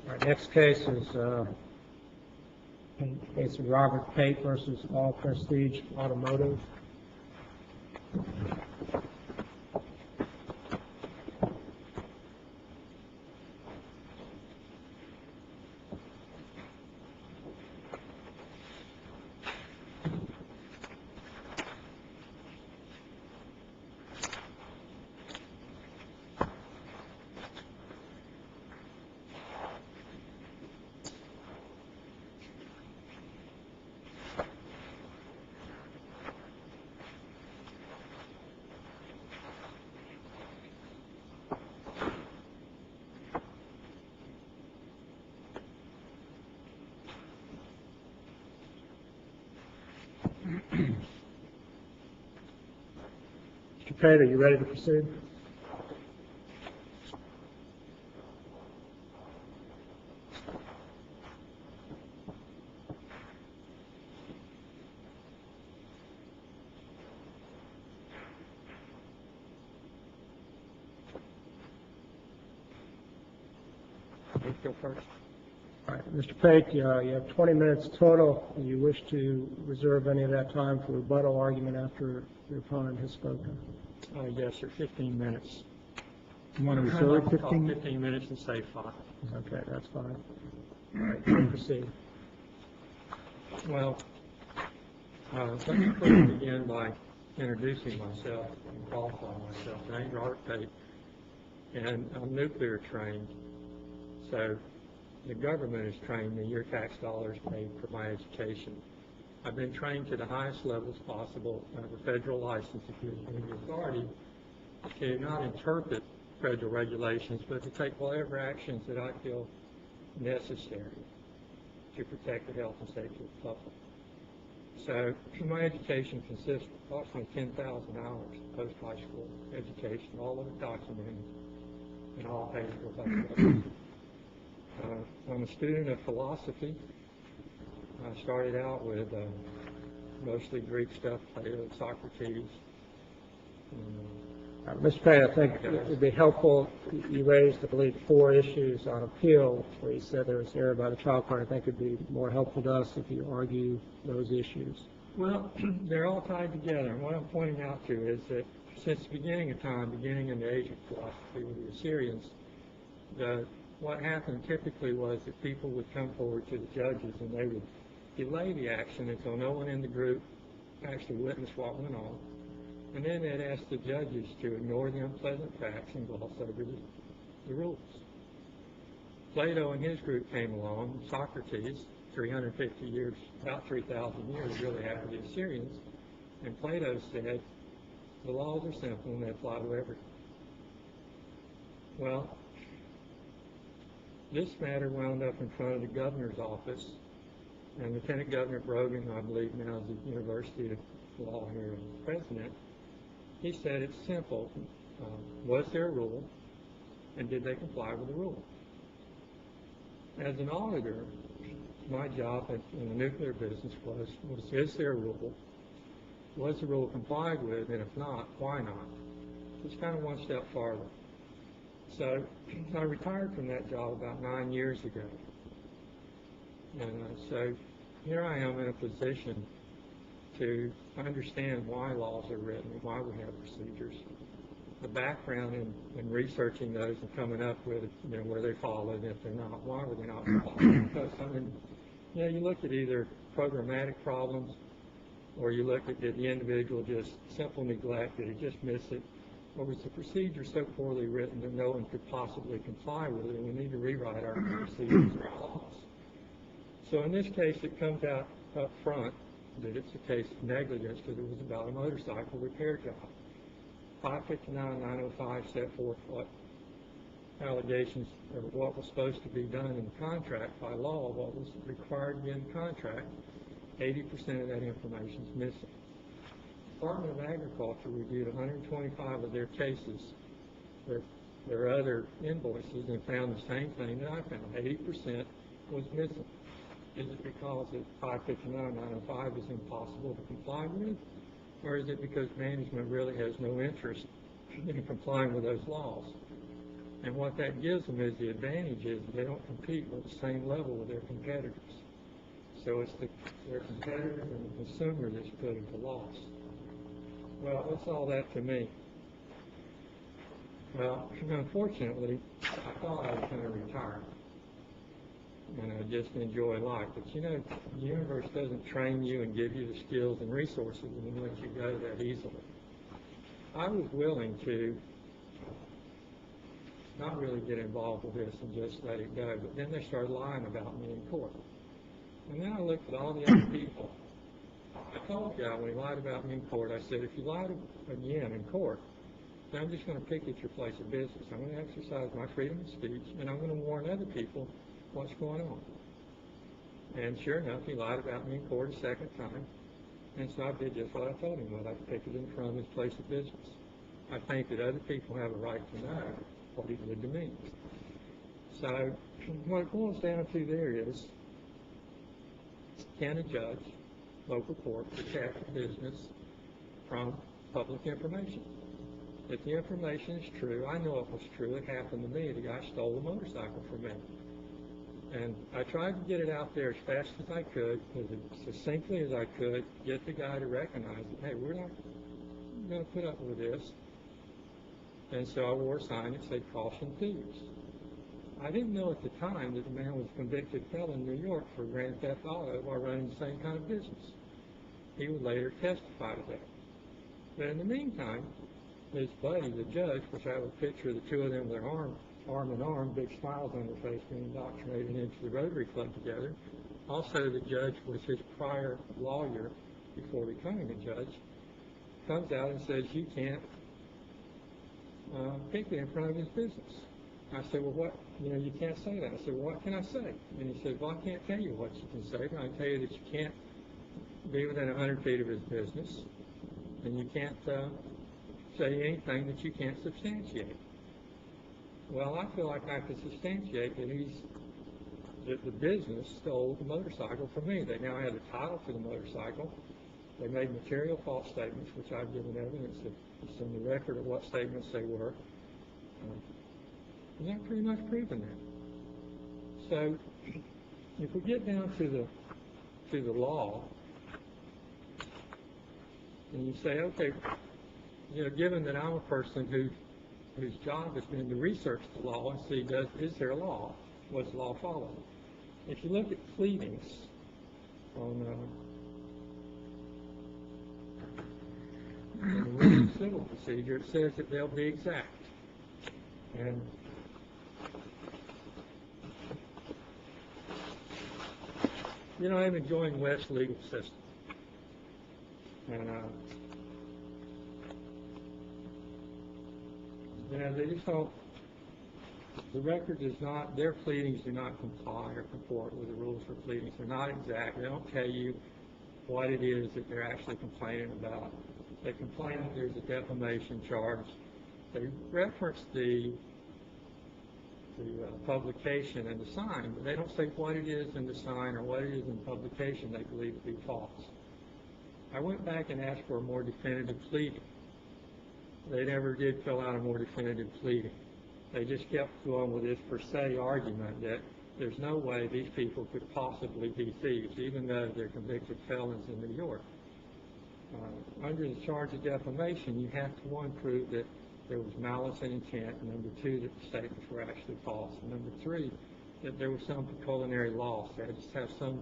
Our next case is case of Robert PATE versus All Prestige Automotive. Mr. Pate, are you ready to proceed? Let's go first. All right, Mr. Pate, you have 20 minutes total. Do you wish to reserve any of that time for rebuttal argument after your opponent has spoken? Yes, sir, 15 minutes. You want to reserve 15? 15 minutes and save 5. Okay, that's fine. All right, you can proceed. Well, let me first begin by introducing myself and qualifying myself. My name's Robert Pate, and I'm nuclear trained. So the government has trained me. Your tax dollars paid for my education. I've been trained to the highest levels possible. I have a federal license that gives me the authority to not interpret federal regulations, but to take whatever actions that I feel necessary to protect the health and safety of the public. So my education consists of approximately 10,000 hours of post-high school education, all of it documented and all paid for by the government. I'm a student of philosophy. I started out with mostly Greek stuff, Plato, Socrates. Mr. Pate, I think it would be helpful. You raised, I believe, 4 issues on appeal where you said there was error by the trial court. I think it would be more helpful to us if you argue those issues. Well, they're all tied together. And what I'm pointing out to is that since the beginning of time, beginning in the age of philosophy with the Assyrians, what happened typically was that people would come forward to the judges and they would delay the action until no one in the group actually witnessed what went on. And then they'd ask the judges to ignore the unpleasant facts and gloss over the rules. Plato and his group came along. Socrates, 350 years, about 3,000 years really after the Assyrians. And Plato said, the laws are simple and they apply to everyone. Well, this matter wound up in front of the governor's office, and Lieutenant Governor Brogan, I believe now is the University of Law here president. He said it's simple. Was there a rule, and did they comply with the rule? As an auditor, my job in the nuclear business was is there a rule? Was the rule complied with, and if not, why not? It's kind of one step farther. So I retired from that job about 9 years ago. And so here I am in a position to understand why laws are written and why we have procedures. The background in researching those and coming up with, where they fall and if they're not, why were they not followed? Because, you look at either programmatic problems or you look at did the individual just simple neglect, did he just miss it? Or was the procedure so poorly written that no one could possibly comply with it, and we need to rewrite our procedures and laws. So in this case, it comes out up front that it's a case of negligence because it was about a motorcycle repair job. 559-905 set forth what allegations or what was supposed to be done in the contract by law, what was required in the contract. 80% of that information is missing. The Department of Agriculture reviewed 125 of their cases, their other invoices, and found the same thing that I found. 80% was missing. Is it because 559-905 is impossible to comply with? Or is it because management really has no interest in complying with those laws? And what that gives them is the advantage is they don't compete with the same level with their competitors. So it's their competitors and the consumer that's put into loss. Well, what's all that to me? Well, unfortunately, I thought I was going to retire and just enjoy life. But you know, the universe doesn't train you and give you the skills and resources and let you go that easily. I was willing to not really get involved with this and just let it go. But then they started lying about me in court. And then I looked at all the other people. I told the guy when he lied about me in court, I said, if you lie again in court, then I'm just going to picket your place of business. I'm going to exercise my freedom of speech, and I'm going to warn other people what's going on. And sure enough, he lied about me in court a second time. And so I did just what I told him would. I picketed in front of his place of business. I think that other people have a right to know what he did to me. So what it boils down to there is, can a judge, local court, protect a business from public information? If the information is true, I know it was true. It happened to me. The guy stole a motorcycle from me. And I tried to get it out there as fast as I could, as succinctly as I could, get the guy to recognize that, hey, we're not going to put up with this. And so I wore a sign that said, caution thieves. I didn't know at the time that the man was a convicted felon in New York for grand theft auto while running the same kind of business. He would later testify to that. But in the meantime, his buddy, the judge, which I have a picture of the two of them, they're arm in arm, big smiles on their face, being indoctrinated into the Rotary Club together. Also, the judge was his prior lawyer before becoming a judge, comes out and says, you can't picket in front of his business. I said, well, what, you can't say that. I said, well, what can I say? And he said, well, I can't tell you what you can say, but I can tell you that you can't be within 100 feet of his business, and you can't say anything that you can't substantiate. Well, I feel like I could substantiate that the business stole the motorcycle from me. They now had the title for the motorcycle. They made material false statements, which I've given evidence of. It's in the record of what statements they were. And that pretty much proven that. So if we get down to the law, and you say, okay, given that I'm a person whose job has been to research the law and see, is there a law? Was the law followed? If you look at pleadings on in the rules of civil procedure, it says that they'll be exact. And I'm enjoying West's legal system. And they just don't, the record does not, their pleadings do not comply or comport with the rules for pleadings. They're not exact. They don't tell you what it is that they're actually complaining about. They complain that there's a defamation charge. They reference the publication and the sign, but they don't say what it is in the sign or what it is in publication they believe to be false. I went back and asked for a more definitive pleading. They never did fill out a more definitive pleading. They just kept going with this per se argument that there's no way these people could possibly be thieves, even though they're convicted felons in New York. Under the charge of defamation, you have to, one, prove that there was malice and intent, and number two, that the statements were actually false, and number three, that there was some pecuniary loss. They just have some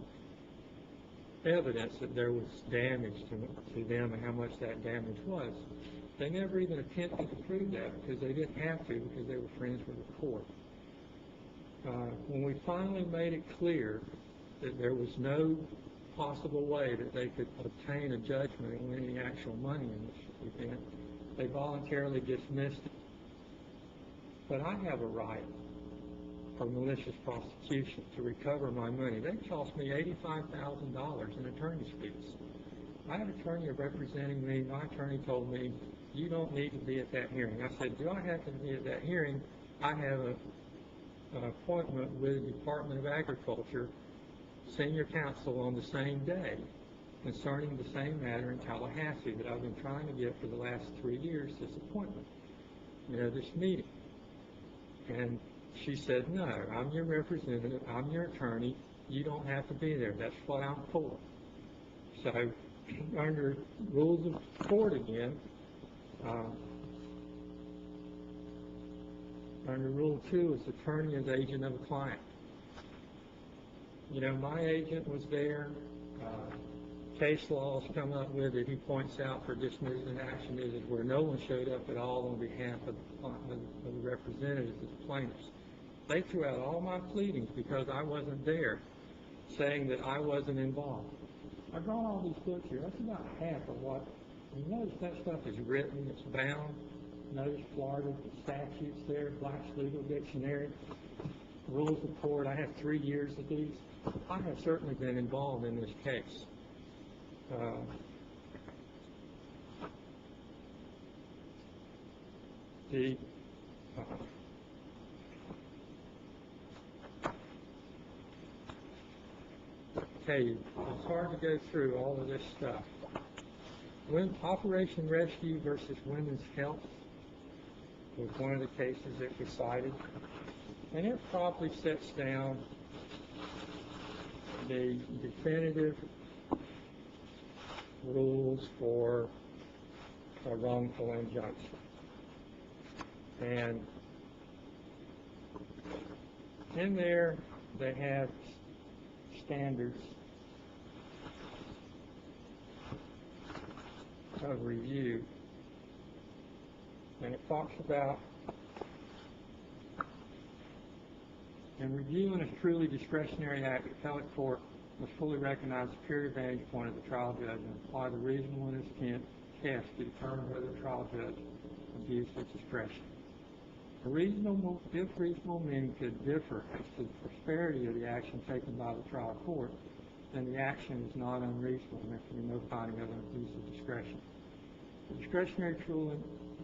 evidence that there was damage to them and how much that damage was. They never even attempted to prove that because they didn't have to, because they were friends with the court. When we finally made it clear that there was no possible way that they could obtain a judgment and win any actual money in this event, they voluntarily dismissed it. But I have a right for malicious prosecution to recover my money. They cost me $85,000 in attorney's fees. I had an attorney representing me. My attorney told me, you don't need to be at that hearing. I said, do I have to be at that hearing? I have an appointment with the Department of Agriculture senior counsel on the same day concerning the same matter in Tallahassee that I've been trying to get for the last 3 years, this appointment, this meeting. And she said, no, I'm your representative, I'm your attorney, you don't have to be there, that's what I'm for. So, under rules of court again, under Rule 2, is attorney as agent of a client. You know, my agent was there. Case laws come up with it. He points out for dismissing action is where no one showed up at all on behalf of the representatives of the plaintiffs. They threw out all my pleadings because I wasn't there, saying that I wasn't involved. I brought all these books here. That's about half of what. You notice that stuff is written. It's bound. Notice Florida statutes there, Black's Legal Dictionary, rules of court. I have 3 years of these. I have certainly been involved in this case. Okay, it's hard to go through all of this stuff. When Operation Rescue versus Women's Health was one of the cases that we cited, and it probably sets down the definitive rules for a wrongful injunction. And in there, they have standards of review, and it talks about in reviewing a truly discretionary act, the appellate court must fully recognize the pure vantage point of the trial judge and apply the reasonableness test to determine whether the trial judge abused his discretion. If reasonable meaning could differ as to the prosperity of the action taken by the trial court, then the action is not unreasonable and there can be no finding of an abuse of discretion. The discretionary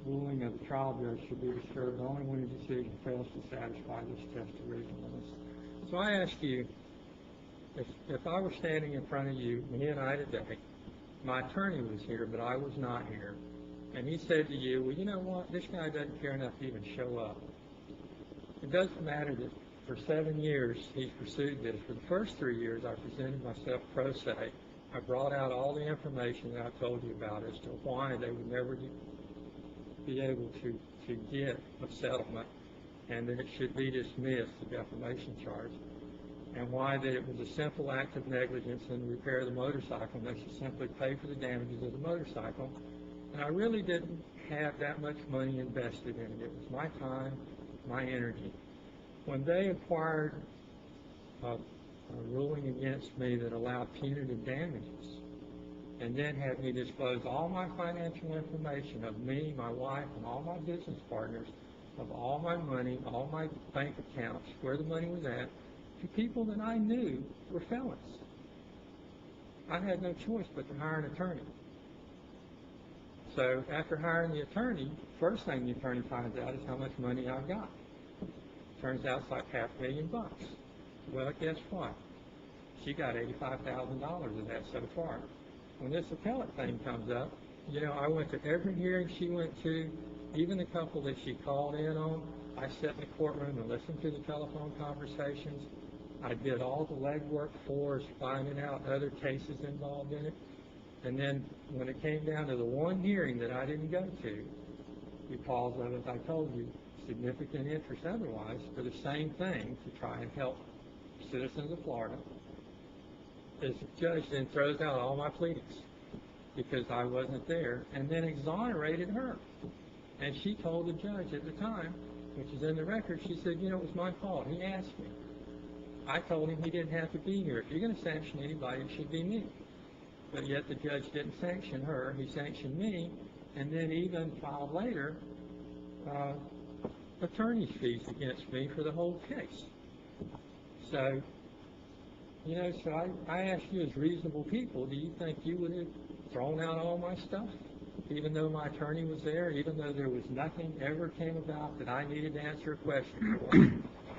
ruling of the trial judge should be disturbed only when a decision fails to satisfy this test of reasonableness. So I ask you, if I were standing in front of you, me and I today, my attorney was here, but I was not here, and he said to you, well, you know what, this guy doesn't care enough to even show up. It doesn't matter that for 7 years he's pursued this. For the first 3 years I presented myself pro se. I brought out all the information that I told you about as to why they would never be able to get a settlement and that it should be dismissed, the defamation charge, and why that it was a simple act of negligence in the repair of the motorcycle and they should simply pay for the damages of the motorcycle. And I really didn't have that much money invested in it. It was my time, my energy. When they acquired a ruling against me that allowed punitive damages and then had me disclose all my financial information of me, my wife, and all my business partners, of all my money, all my bank accounts, where the money was at, to people that I knew were felons, I had no choice but to hire an attorney. So after hiring the attorney, first thing the attorney finds out is how much money I've got. Turns out it's like $500,000. Well, guess what? She got $85,000 of that so far. When this appellate thing comes up, you know, I went to every hearing she went to, even a couple that she called in on. I sat in the courtroom and listened to the telephone conversations. I did all the legwork for us, finding out other cases involved in it. And then when it came down to the one hearing that I didn't go to, because of, as I told you, significant interest otherwise, for the same thing, to try and help citizens of Florida, this judge then throws out all my pleadings because I wasn't there and then exonerated her. And she told the judge at the time, which is in the record, she said, you know, it was my fault. He asked me. I told him he didn't have to be here. If you're going to sanction anybody, it should be me. But yet the judge didn't sanction her. He sanctioned me, and then even filed later attorney's fees against me for the whole case. So, you know, so I ask you as reasonable people, do you think you would have thrown out all my stuff, even though my attorney was there, even though there was nothing ever came about that I needed to answer a question for? The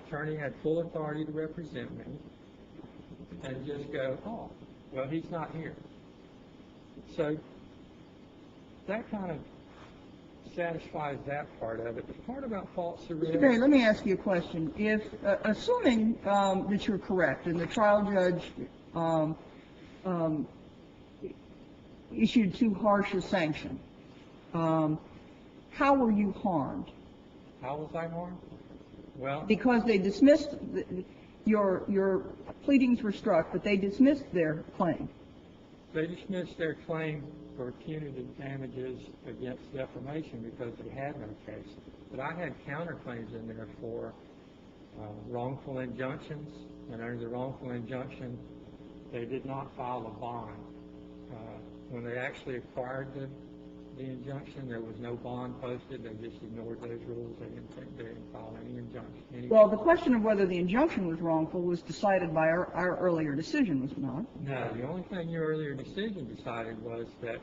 attorney had full authority to represent me, and just go, oh, well, he's not here. So that kind of satisfies that part of it. The part about false arrest. Mr. Berry, let me ask you a question. If, assuming that you're correct and the trial judge issued too harsh a sanction, how were you harmed? How was I harmed? Well, Because they dismissed, your pleadings were struck, but they dismissed their claim. they dismissed their claim for punitive damages against defamation because they had no case. But I had counterclaims in there for wrongful injunctions, and under the wrongful injunction, they did not file a bond. When they actually acquired the injunction, there was no bond posted. They just ignored those rules. They didn't file any injunction. Well, the question of whether the injunction was wrongful was decided by our earlier decision, was it not? No, the only thing your earlier decision decided was that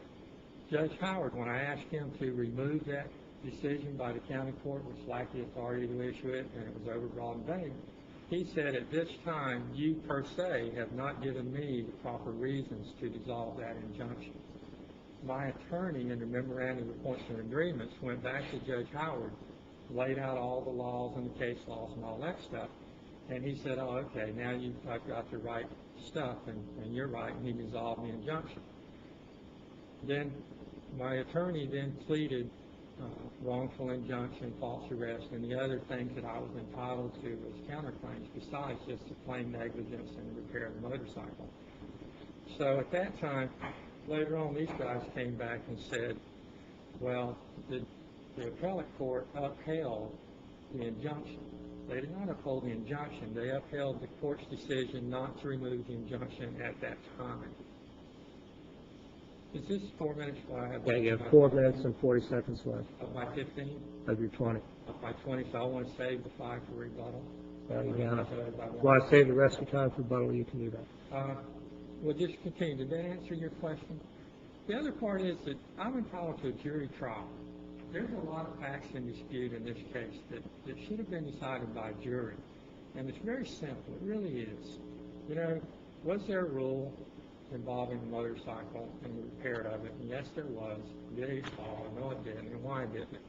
Judge Howard, when I asked him to remove that decision by the county court, which lacked the authority to issue it, and it was overbroad and vague, he said, at this time, you per se have not given me the proper reasons to dissolve that injunction. My attorney in the memorandum of appointment agreements went back to Judge Howard, laid out all the laws and the case laws and all that stuff, and he said, oh, okay, now I've got the right stuff, and you're right, and he dissolved the injunction. Then my attorney then pleaded wrongful injunction, false arrest, and the other things that I was entitled to as counterclaims besides just the plain negligence and the repair of the motorcycle. So at that time, later on, these guys came back and said, well, the appellate court upheld the injunction. They did not uphold the injunction. They upheld the court's decision not to remove the injunction at that time. Is this 4 minutes? Yeah, you have 4 minutes and 40 seconds left. Of my 15? Of your 20. Of my 20, so I want to save the 5 for rebuttal. Want to save the rest of your time for rebuttal, you can do that. We'll just continue. Did that answer your question? The other part is that I'm entitled to a jury trial. There's a lot of facts in dispute in this case that should have been decided by a jury. And it's very simple. It really is. You know, was there a rule involving the motorcycle and the repair of it? And yes, there was. Did it fall? No, it didn't. And why didn't it?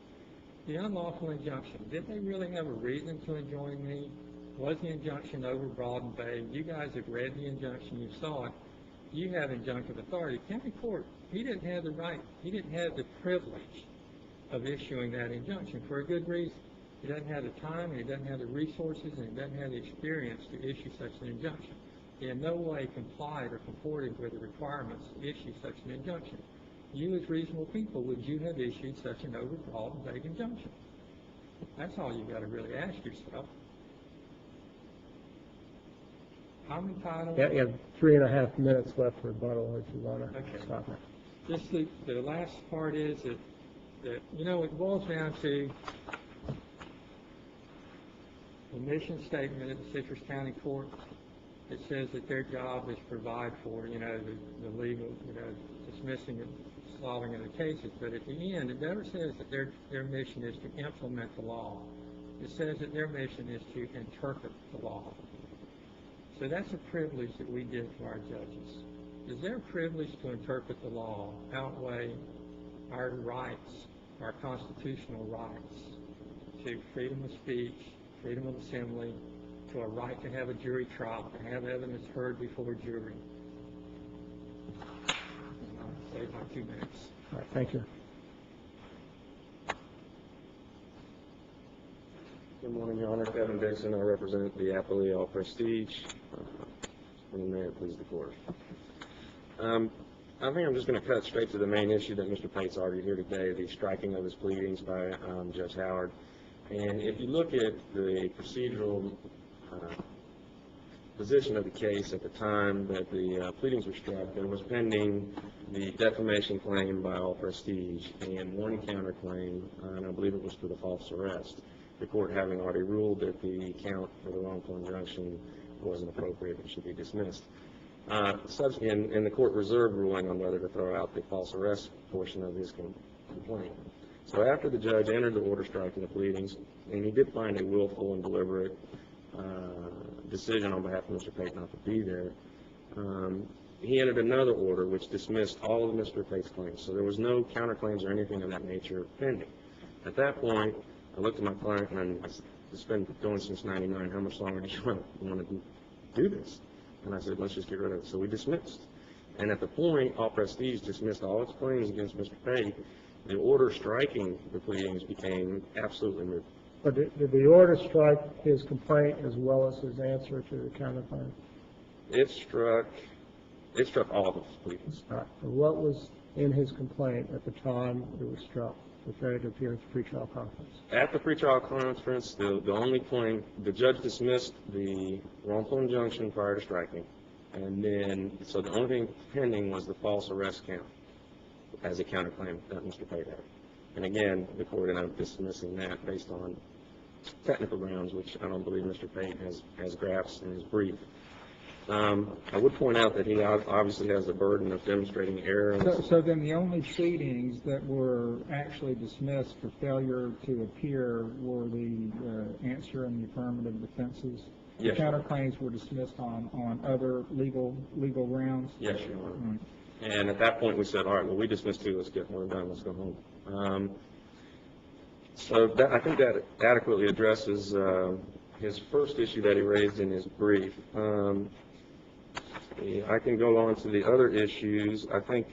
The unlawful injunction. Did they really have a reason to enjoin me? Was the injunction overbroad and vague? You guys have read the injunction. You saw it. You have injunctive authority. County court, he didn't have the right. He didn't have the privilege of issuing that injunction for a good reason. He doesn't have the time, and he doesn't have the resources, and he doesn't have the experience to issue such an injunction. He in no way complied or comported with the requirements to issue such an injunction. You, as reasonable people, would you have issued such an overbroad and vague injunction? That's all you've got to really ask yourself. I'm entitled. Yeah, you have 3.5 minutes left for rebuttal if you want to stop now. Just the last part is that, you know, it boils down to the mission statement of the Citrus County Court. It says that their job is to provide for, you know, the legal, you know, dismissing and solving of the cases. But at the end, it never says that their mission is to implement the law. It says that their mission is to interpret the law. So that's a privilege that we give to our judges. Does their privilege to interpret the law outweigh our rights, our constitutional rights to freedom of speech, freedom of assembly, to a right to have a jury trial, to have evidence heard before a jury? I'll save my 2 minutes. All right, thank you. Good morning, Your Honor. Kevin Dixon. I represent the appellee, All Prestige. And may it please the court. I think I'm just going to cut straight to the main issue that Mr. Pate's argued here today, the striking of his pleadings by Judge Howard. And if you look at the procedural position of the case at the time that the pleadings were struck, there was pending the defamation claim by All Prestige and one counterclaim, and I believe it was for the false arrest. The court having already ruled that the count for the wrongful injunction wasn't appropriate and should be dismissed. And the court reserved ruling on whether to throw out the false arrest portion of his complaint. So after the judge entered the order striking the pleadings, and he did find a willful and deliberate decision on behalf of Mr. Pate not to be there, he entered another order which dismissed all of Mr. Pate's claims. So there was no counterclaims or anything of that nature pending. At that point, I looked at my client and I said, it's been going since '99. How much longer do you want to do this? And I said, let's just get rid of it. So we dismissed. And at the point, All Prestige dismissed all its claims against Mr. Pate. The order striking the pleadings became absolutely moot. But did the order strike his complaint as well as his answer to the counterclaim? It struck all of his pleadings. All right. So what was in his complaint at the time it was struck? The failure to appear at the pretrial conference. At the pretrial conference, the only claim, the judge dismissed the wrongful injunction prior to striking. And then, so the only thing pending was the false arrest count as a counterclaim that Mr. Pate had. And again, the court ended up dismissing that based on technical grounds, which I don't believe Mr. Pate has grasped in his brief. I would point out that he obviously has the burden of demonstrating error. So then the only pleadings that were actually dismissed for failure to appear were the answer and the affirmative defenses? Yes, The Your Honor. counterclaims were dismissed on other legal grounds? Yes, Your Honor. Right. And at that point, we said, all right, well, we dismissed two. Let's get more done. Let's go home. So I think that adequately addresses his first issue that he raised in his brief. I can go on to the other issues. I think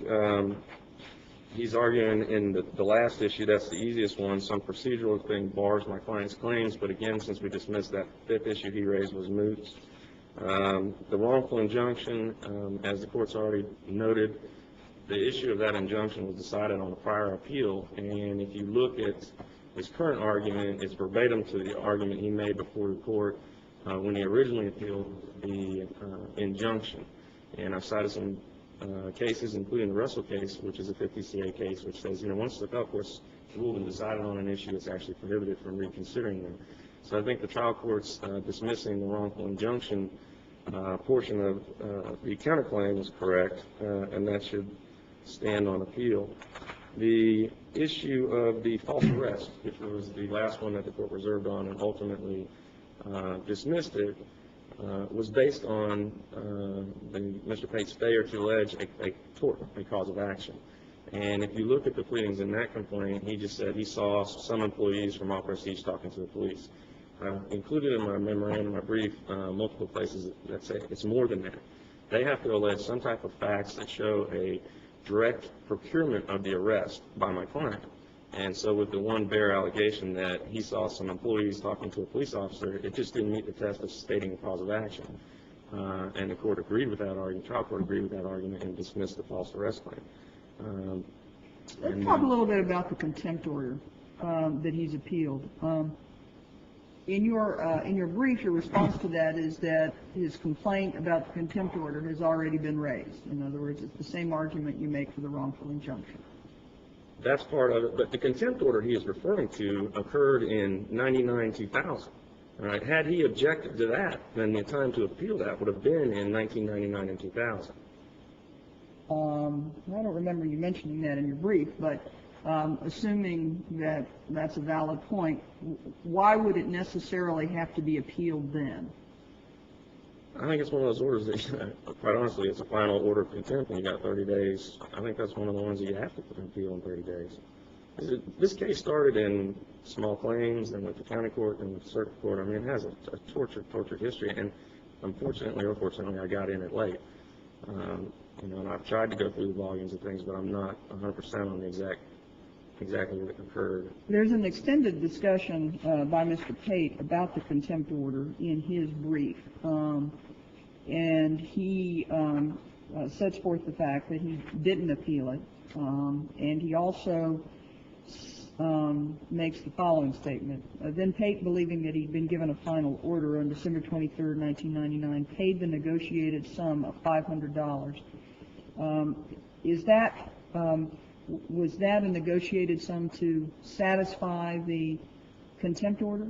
he's arguing in the last issue, that's the easiest one, some procedural thing bars my client's claims, but again, since we dismissed that fifth issue he raised was moot. The wrongful injunction, as the court's already noted, the issue of that injunction was decided on a prior appeal, and if you look at his current argument, it's verbatim to the argument he made before the court when he originally appealed the injunction. And I've cited some cases, including the Russell case, which is a 50 CA case, which says, once the appellate court's ruled and decided on an issue, it's actually prohibited from reconsidering them. So I think the trial court's dismissing the wrongful injunction portion of the counterclaim is correct, and that should stand on appeal. The issue of the false arrest, which was the last one that the court reserved on and ultimately dismissed it, was based on Mr. Pate's failure to allege a tort, a cause of action. And if you look at the pleadings in that complaint, he just said he saw some employees from All Prestige talking to the police. I've included in my memorandum, my brief, multiple places that say it's more than that. They have to allege some type of facts that show a direct procurement of the arrest by my client. And so with the one bare allegation that he saw some employees talking to a police officer, it just didn't meet the test of stating a cause of action. And the court agreed with that argument, trial court agreed with that argument and dismissed the false arrest claim. Let's talk a little bit about the contempt order that he's appealed. In your brief, your response to that is that his complaint about the contempt order has already been raised. In other words, it's the same argument you make for the wrongful injunction. That's part of it, but the contempt order he is referring to occurred in 99-2000. All right, had he objected to that, then the time to appeal that would have been in 1999 and 2000. I don't remember you mentioning that in your brief, but assuming that that's a valid point, why would it necessarily have to be appealed then? I think it's one of those orders that, quite honestly, it's a final order of contempt and you got 30 days. I think that's one of the ones that you have to appeal in 30 days. This case started in small claims, then went to county court, and circuit court. I mean, it has a tortured history, and unfortunately or fortunately, I got in it late. And I've tried to go through the volumes of things, but I'm not 100% on the exactly what occurred. There's an extended discussion by Mr. Pate about the contempt order in his brief, and he sets forth the fact that he didn't appeal it, and he also makes the following statement. Then Pate, believing that he'd been given a final order on December 23rd, 1999, paid the negotiated sum of $500. Was that a negotiated sum to satisfy the contempt order?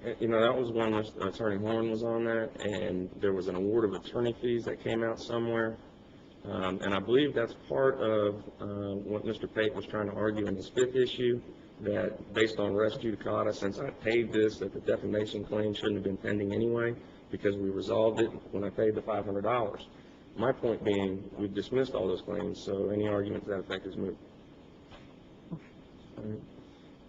That was when Attorney Horn was on that, and there was an award of attorney fees that came out somewhere. And I believe that's part of what Mr. Pate was trying to argue in his fifth issue, that based on res judicata, since I paid this, that the defamation claim shouldn't have been pending anyway, because we resolved it when I paid the $500. My point being, we've dismissed all those claims, so any argument to that effect is moot.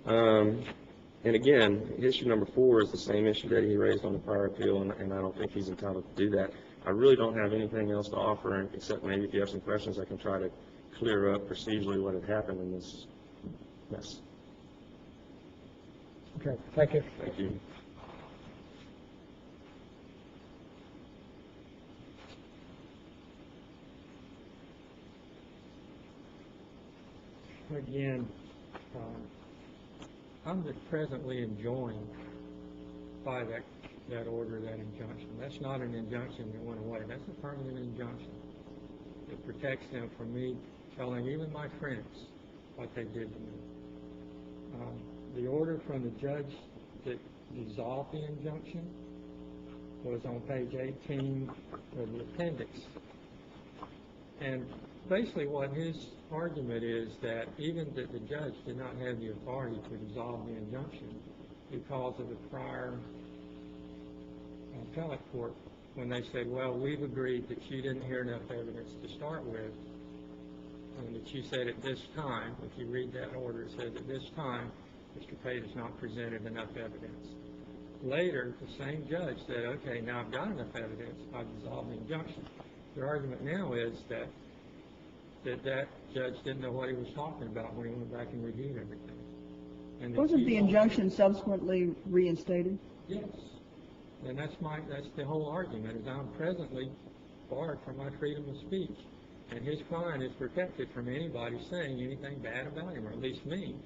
And again, issue number 4 is the same issue that he raised on the prior appeal, and I don't think he's entitled to do that. I really don't have anything else to offer, except maybe if you have some questions, I can try to clear up procedurally what had happened in this mess. Okay, thank you. Thank you. Again, I'm presently enjoined by that order, that injunction. That's not an injunction that went away. That's a permanent injunction. It protects them from me telling even my friends what they did to me. The order from the judge that dissolved the injunction was on page 18 of the appendix. And basically what his argument is that even that the judge did not have the authority to dissolve the injunction because of the prior appellate court when they said, well, we've agreed that you didn't hear enough evidence to start with, and that you said at this time, if you read that order, it says at this time, Mr. Pate has not presented enough evidence. Later, the same judge said, okay, now I've got enough evidence, I've dissolved the injunction. Their argument now is that judge didn't know what he was talking about when he went back and reviewed everything. And Wasn't the injunction subsequently reinstated? Yes. And that's the whole argument, is I'm presently barred from my freedom of speech. And his client is protected from anybody saying anything bad about him, or at least me.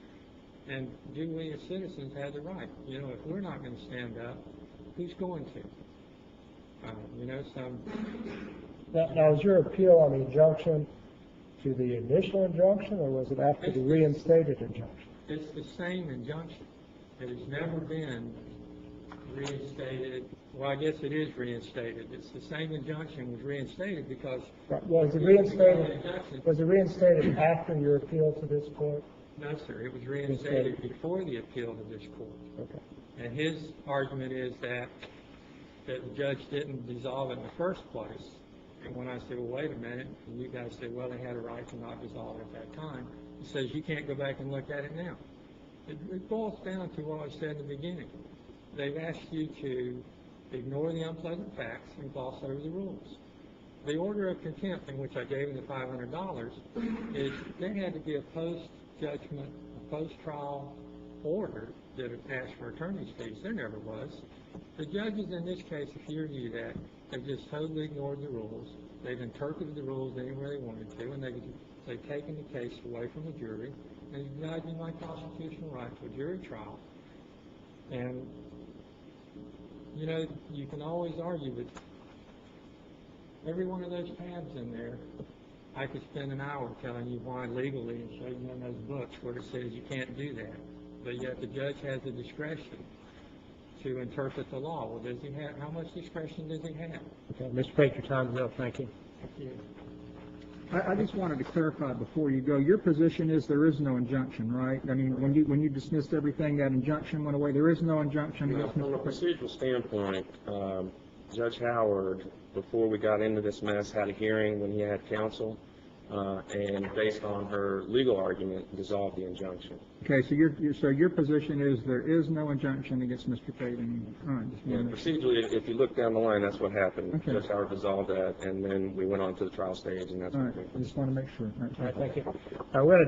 And do we as citizens have the right? You know, if we're not going to stand up, who's going to? Now, is your appeal on the injunction to the initial injunction, or was it after the reinstated injunction? It's the same injunction. It has never been reinstated. Well, I guess it is reinstated. It's the same injunction was reinstated because... Right. Was it reinstated after your appeal to this court? No, sir. It was reinstated before the appeal to this court. Okay. And his argument is that the judge didn't dissolve it in the first place. And when I said, well, wait a minute, and you guys said, well, they had a right to not dissolve it at that time, he says, you can't go back and look at it now. It boils down to what I said in the beginning. They've asked you to ignore the unpleasant facts and gloss over the rules. The order of contempt in which I gave him the $500 is there had to be a post-judgment, a post-trial order that asked for attorney's fees. There never was. The judges in this case assured you that they've just totally ignored the rules. They've interpreted the rules anywhere they wanted to, and they've taken the case away from the jury and denied me my constitutional right to a jury trial. And, you know, you can always argue that every one of those tabs in there, I could spend an hour telling you why legally and show you in those books where it says you can't do that. But yet the judge has the discretion to interpret the law. Well, does he have? How much discretion does he have? Okay, Mr. Pate, your time is up. Thank you. Thank you. I just wanted to clarify before you go, your position is there is no injunction, right? I mean, when you dismissed everything, that injunction went away. There is no injunction. From a procedural standpoint, Judge Howard, before we got into this mess, had a hearing when he had counsel, and based on her legal argument, dissolved the injunction. Okay, so your position is there is no injunction against Mr. Pate. All right. Yeah, procedurally, if you look down the line, that's what happened. Okay. Judge Howard dissolved that, and then we went on to the trial stage, and that's All what right. I just want to make sure. All right, thank you. We're going to